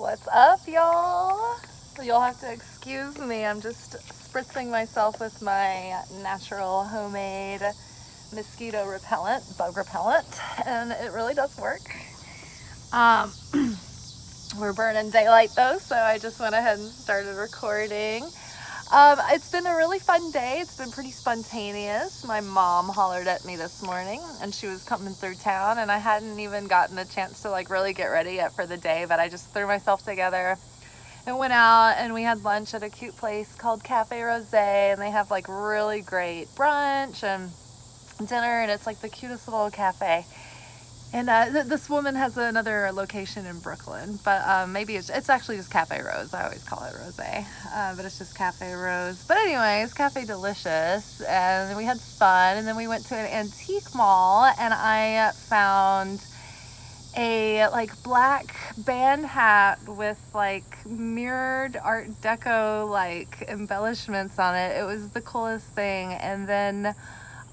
What's up, y'all? You'll have to excuse me. I'm just spritzing myself with my natural homemade mosquito repellent, bug repellent, and it really does work. We're burning daylight though, so I just went ahead and started recording. It's been a really fun day. It's been pretty spontaneous. My mom hollered at me this morning and she was coming through town, and I hadn't even gotten a chance to like really get ready yet for the day, but I just threw myself together and went out, and we had lunch at a cute place called Cafe Rose, and they have like really great brunch and dinner, and it's like the cutest little cafe. And this woman has another location in Brooklyn, but maybe it's actually just Cafe Rose. I always call it Rose, but it's just Cafe Rose. But anyways, Cafe Delicious, and we had fun. And then we went to an antique mall, and I found a like black band hat with like mirrored Art Deco like embellishments on it. It was the coolest thing. And then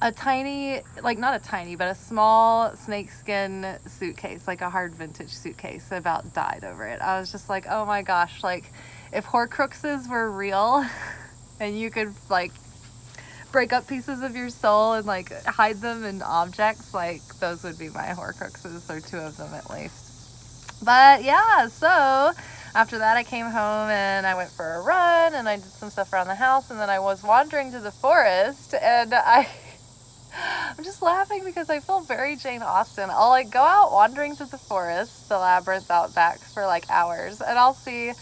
a tiny, like not a tiny, but a small snakeskin suitcase, like a hard vintage suitcase, about died over it. I was just like, oh my gosh, like if Horcruxes were real and you could like break up pieces of your soul and like hide them in objects, like those would be my Horcruxes, or two of them at least. But yeah, so after that I came home and I went for a run and I did some stuff around the house, and then I was wandering to the forest, and I'm just laughing because I feel very Jane Austen. I'll like go out wandering through the forest, the labyrinth out back, for like hours, and I'll see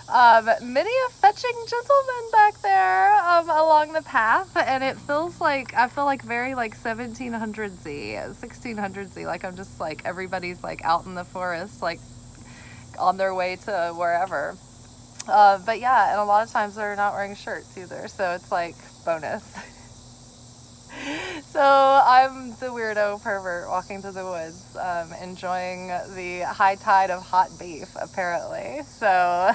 many a fetching gentleman back there along the path, and it feels like, I feel like very like 1700s-y, 1600s-y, like I'm just like everybody's like out in the forest, like on their way to wherever. But yeah, and a lot of times they're not wearing shirts either, so it's like bonus. So I'm the weirdo pervert walking through the woods, enjoying the high tide of hot beef, apparently. So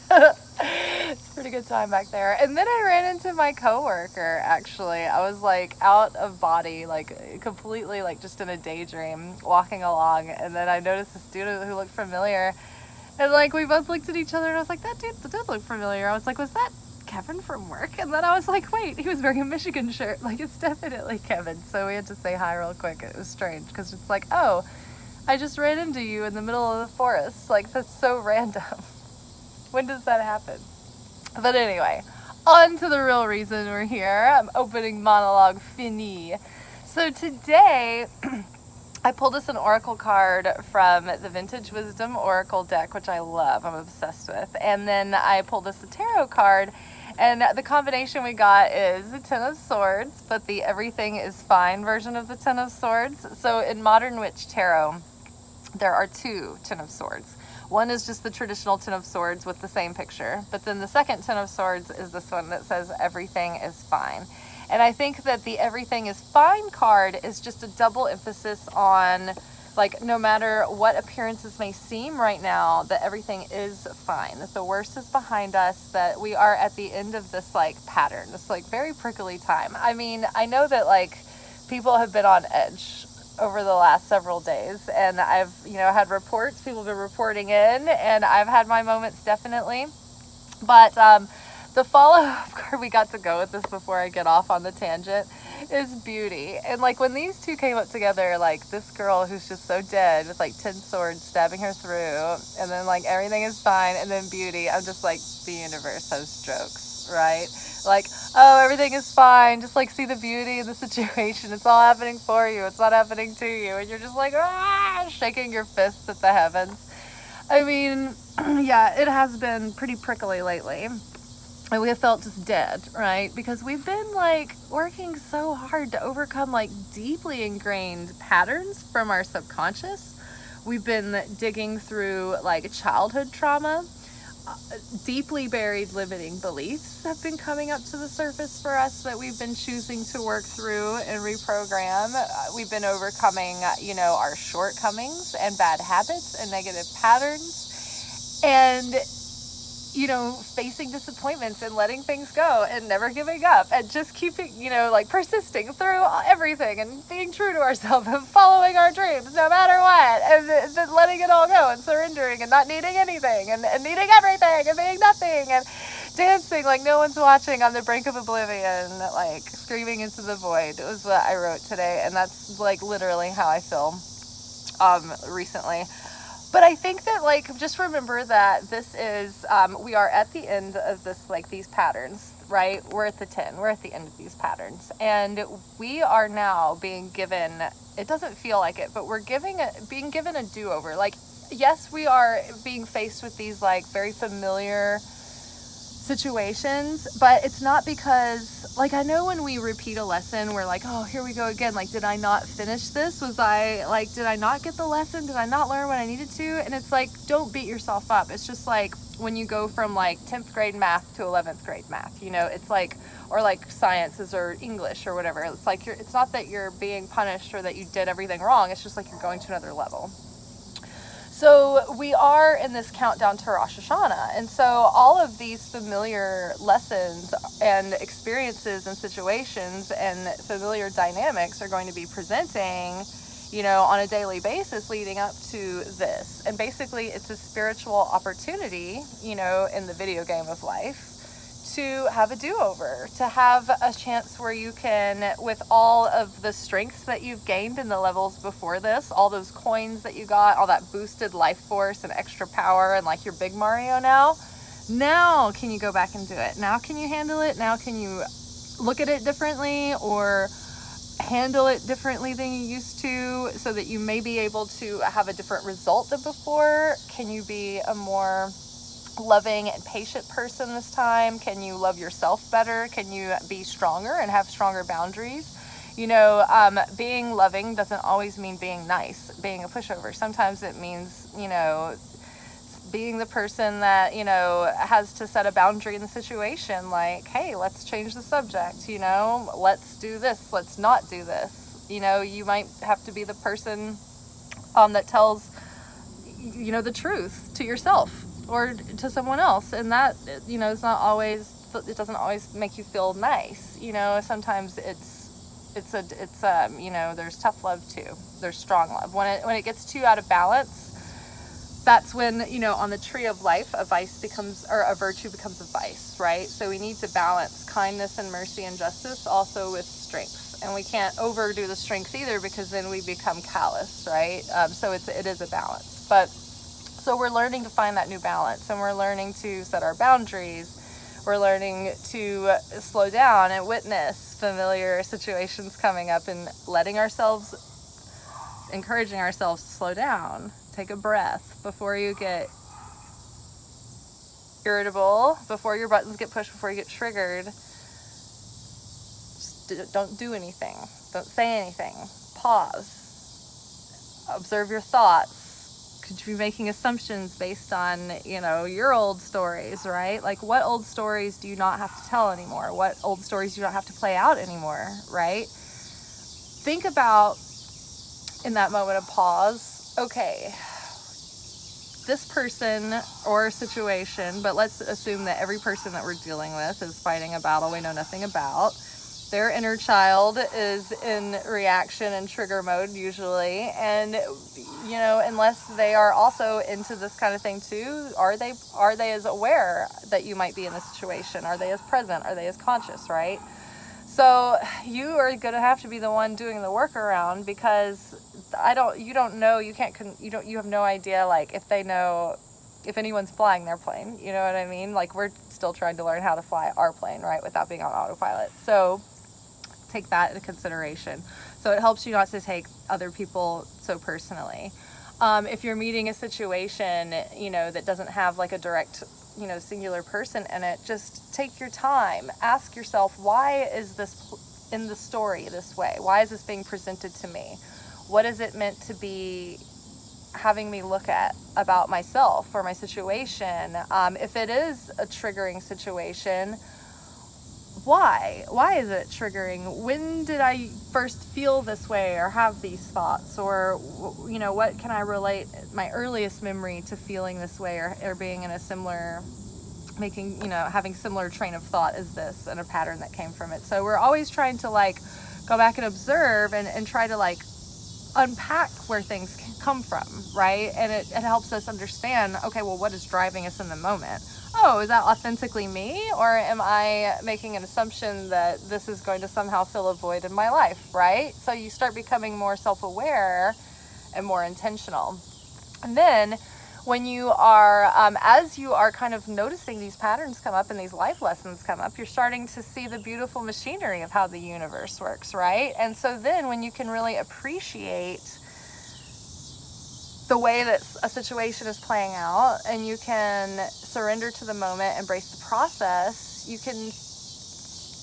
it's a pretty good time back there. And then I ran into my coworker, actually. I was like out of body, like completely like just in a daydream, walking along. And then I noticed this dude who looked familiar. And like we both looked at each other, and I was like, that dude look familiar. I was like, was that Kevin from work? And then I was like, wait, he was wearing a Michigan shirt, like it's definitely Kevin. So we had to say hi real quick. It was strange because it's like, oh, I just ran into you in the middle of the forest, like that's so random. When does that happen? But anyway, on to the real reason we're here. I'm opening monologue fini. So today I pulled us an oracle card from the Vintage Wisdom Oracle deck, which I love, I'm obsessed with. And then I pulled us a tarot card, and the combination we got is the Ten of Swords, but the everything is fine version of the Ten of Swords. So in Modern Witch Tarot, there are two Ten of Swords. One is just the traditional Ten of Swords with the same picture, but then the second Ten of Swords is this one that says everything is fine. And I think that the everything is fine card is just a double emphasis on, like, no matter what appearances may seem right now, that everything is fine, that the worst is behind us, that we are at the end of this like pattern, this like very prickly time. I mean, I know that like people have been on edge over the last several days, and I've, had reports, people have been reporting in, and I've had my moments definitely. But the follow-up card we got to go with this before I get off on the tangent is beauty. And like when these two came up together, like this girl who's just so dead with like 10 swords stabbing her through, and then like everything is fine, and then beauty, I'm just like, the universe has jokes, right? Like, oh, everything is fine, just like see the beauty in the situation, it's all happening for you, it's not happening to you, and you're just like, shaking your fists at the heavens. I mean, yeah, it has been pretty prickly lately. And we have felt just dead, right? Because we've been like working so hard to overcome like deeply ingrained patterns from our subconscious. We've been digging through like childhood trauma. Deeply buried limiting beliefs have been coming up to the surface for us that we've been choosing to work through and reprogram. We've been overcoming, our shortcomings and bad habits and negative patterns. And facing disappointments and letting things go and never giving up and just keeping, like persisting through everything and being true to ourselves and following our dreams no matter what, and then letting it all go and surrendering and not needing anything and needing everything and being nothing and dancing like no one's watching on the brink of oblivion, like screaming into the void. It was what I wrote today, and that's like literally how I feel recently. But I think that, like, just remember that this is, we are at the end of this, like, these patterns, right? We're at the 10. We're at the end of these patterns. And we are now being given, it doesn't feel like it, but we're being given a do-over. Like, yes, we are being faced with these, like, very familiar situations, but it's not because, like, I know when we repeat a lesson, we're like, oh, here we go again. Like, did I not finish this? Did I not get the lesson? Did I not learn what I needed to? And it's like, don't beat yourself up. It's just like when you go from like 10th grade math to 11th grade math, it's like, or like sciences or English or whatever. It's like, it's not that you're being punished or that you did everything wrong. It's just like you're going to another level. So we are in this countdown to Rosh Hashanah. And so all of these familiar lessons and experiences and situations and familiar dynamics are going to be presenting, on a daily basis leading up to this. And basically it's a spiritual opportunity, in the video game of life, to have a do-over, to have a chance where you can, with all of the strengths that you've gained in the levels before this, all those coins that you got, all that boosted life force and extra power, and like your big Mario now can you go back and do it? Now can you handle it? Now can you look at it differently or handle it differently than you used to, so that you may be able to have a different result than before? Can you be a more loving and patient person this time? Can you love yourself better? Can you be stronger and have stronger boundaries? Being loving doesn't always mean being nice, being a pushover. Sometimes it means, being the person that, has to set a boundary in the situation, like, hey, let's change the subject, let's do this, let's not do this. You might have to be the person that tells, the truth to yourself or to someone else, and that, it's not always, it doesn't always make you feel nice. Sometimes there's tough love too. There's strong love. When it gets too out of balance, that's when, on the tree of life, a virtue becomes a vice, right? So we need to balance kindness and mercy and justice also with strength. And we can't overdo the strength either, because then we become callous, right? So it is a balance. But so we're learning to find that new balance, and we're learning to set our boundaries. We're learning to slow down and witness familiar situations coming up, and encouraging ourselves to slow down. Take a breath before you get irritable, before your buttons get pushed, before you get triggered. Just don't do anything. Don't say anything. Pause. Observe your thoughts. Could you be making assumptions based on, your old stories, right? Like, what old stories do you not have to tell anymore? What old stories do you not have to play out anymore, right? Think about, in that moment of pause, okay, this person or situation, but let's assume that every person that we're dealing with is fighting a battle we know nothing about. Their inner child is in reaction and trigger mode usually, and unless they are also into this kind of thing too, are they as aware that you might be in this situation? Are they as present? Are they as conscious, right? So you are going to have to be the one doing the workaround, because you have no idea, like, if they know, if anyone's flying their plane, you know what I mean? Like, we're still trying to learn how to fly our plane, right? Without being on autopilot. So take that into consideration. So it helps you not to take other people so personally. If you're meeting a situation, that doesn't have like a direct, singular person in it, just take your time. Ask yourself, why is this in the story this way? Why is this being presented to me? What is it meant to be having me look at about myself or my situation? If it is a triggering situation, why is it triggering? When did I first feel this way or have these thoughts? Or, what can I relate my earliest memory to feeling this way or being in a similar making, having similar train of thought as this and a pattern that came from it. So we're always trying to like go back and observe and try to like unpack where things come from, right? And it helps us understand, okay, well, what is driving us in the moment? Oh, is that authentically me? Or am I making an assumption that this is going to somehow fill a void in my life, right? So you start becoming more self-aware and more intentional. And then when you are, as you are kind of noticing these patterns come up and these life lessons come up, you're starting to see the beautiful machinery of how the universe works, right? And so then when you can really appreciate the way that a situation is playing out and you can surrender to the moment, embrace the process, you can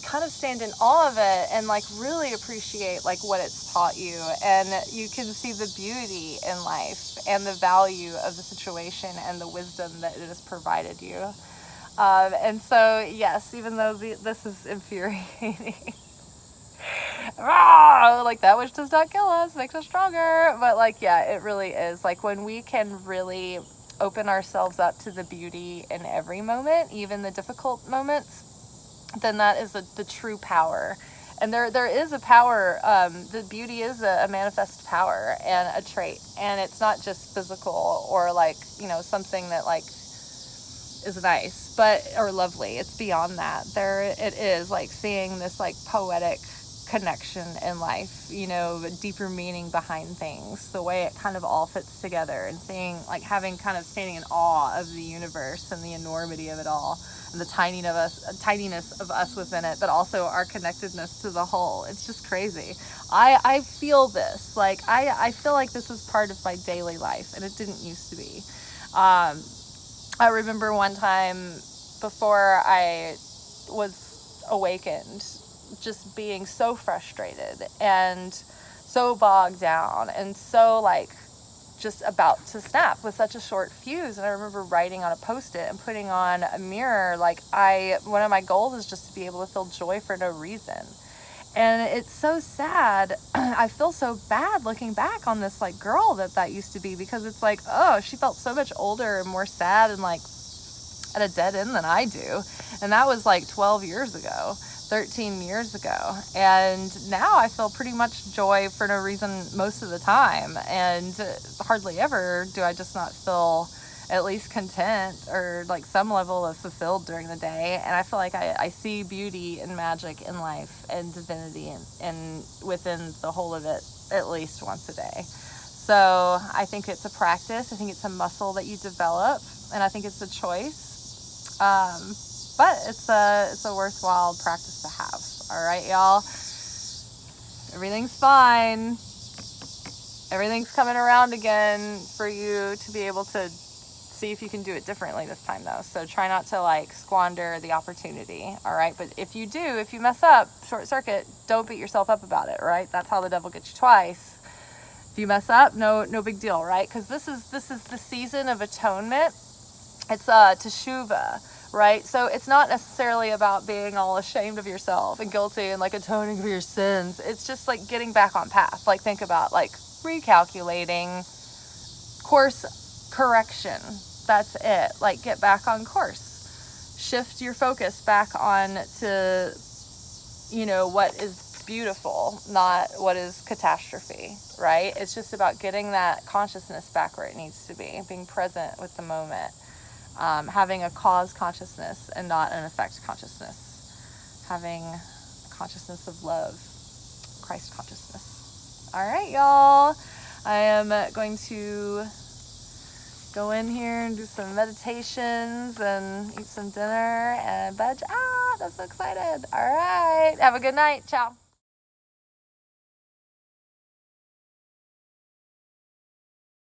kind of stand in awe of it and like really appreciate like what it's taught you, and you can see the beauty in life and the value of the situation and the wisdom that it has provided you. And so yes, even though this is infuriating, like that which does not kill us makes us stronger, but like yeah, it really is like when we can really open ourselves up to the beauty in every moment, even the difficult moments, then that is the true power. And there is a power, the beauty is a manifest power and a trait, and it's not just physical or like something that like is nice or lovely. It's beyond that. There it is, like seeing this like poetic connection in life, deeper meaning behind things, the way it kind of all fits together, and seeing like standing in awe of the universe and the enormity of it all, and the tininess of us within it, but also our connectedness to the whole. It's just crazy. I feel this, like I feel like this is part of my daily life, and it didn't used to be. I remember one time before I was awakened, just being so frustrated and so bogged down and so like just about to snap with such a short fuse. And I remember writing on a post-it and putting on a mirror, like one of my goals is just to be able to feel joy for no reason. And it's so sad. I feel so bad looking back on this like girl that used to be, because it's like, oh, she felt so much older and more sad and like at a dead end than I do. And that was like 12 years ago, 13 years ago. And now I feel pretty much joy for no reason most of the time. And hardly ever do I just not feel at least content or like some level of fulfilled during the day. And I feel like I see beauty and magic in life and divinity and within the whole of it at least once a day. So I think it's a practice. I think it's a muscle that you develop, and I think it's a choice. But it's a worthwhile practice to have. All right, y'all. Everything's fine. Everything's coming around again for you to be able to see if you can do it differently this time, though. So try not to like squander the opportunity. All right. But if you mess up, short circuit, don't beat yourself up about it. Right. That's how the devil gets you twice. If you mess up, no big deal. Right. Because this is the season of atonement. It's teshuvah. Right? So it's not necessarily about being all ashamed of yourself and guilty and like atoning for your sins. It's just like getting back on path. Like think about like recalculating, course correction. That's it. Like get back on course. Shift your focus back on to, what is beautiful, not what is catastrophe, right? It's just about getting that consciousness back where it needs to be, being present with the moment. Having a cause consciousness and not an effect consciousness. Having a consciousness of love, Christ consciousness. All right, y'all. I am going to go in here and do some meditations and eat some dinner and veg out. I'm so excited. All right. Have a good night. Ciao.